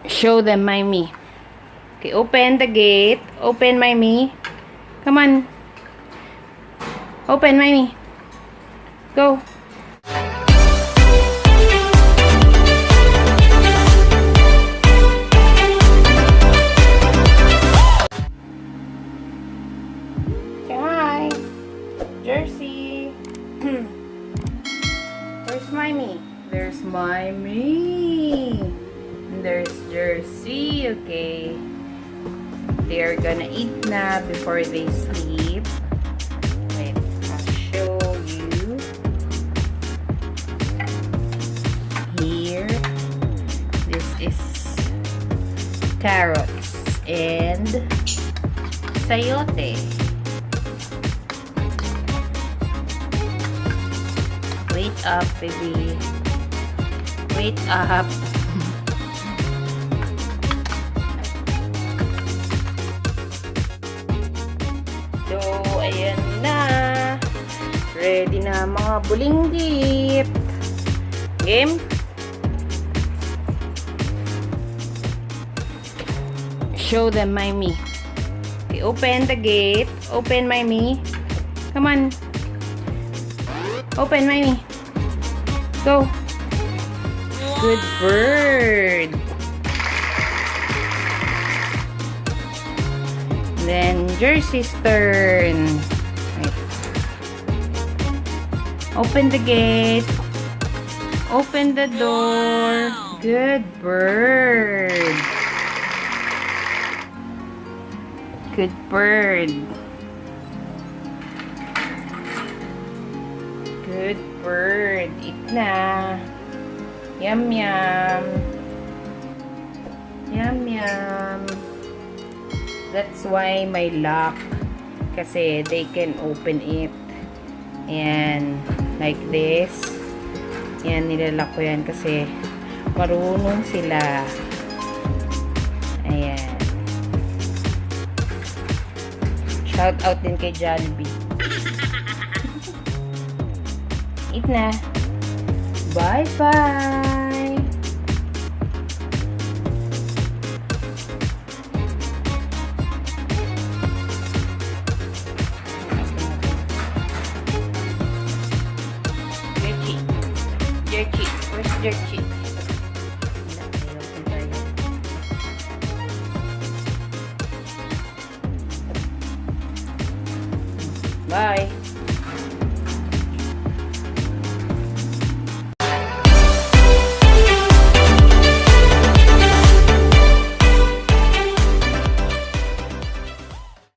Show them, Maymi. Okay, open the gate. Open, Maymi. Come on. Open, Maymi. Go. Say hi. Jersey. Where's Maymi? There's Maymi. There's Jersey. Okay. They're gonna eat na before they sleep. Wait, I'll show you. Here. This is carrots and sayote. Wait up, baby. Wait up. So, ayan na. Ready na mga bulinggit. Game? Show them, Maymi. Okay, open the gate. Open, Maymi. Come on. Open, Maymi. Go. Good bird. Then, Jersey's turn. Wait. Open the gate. Open the door. Good bird. Good bird. Good bird. Eat na. Yum, yum. Yum, yum. That's why may lock. Kasi they can open it. Ayan. Like this. Ayan, nilalak ko yan kasi marunong sila. Ayan. Shout out din kay Jollibee. Eat na. Bye-bye.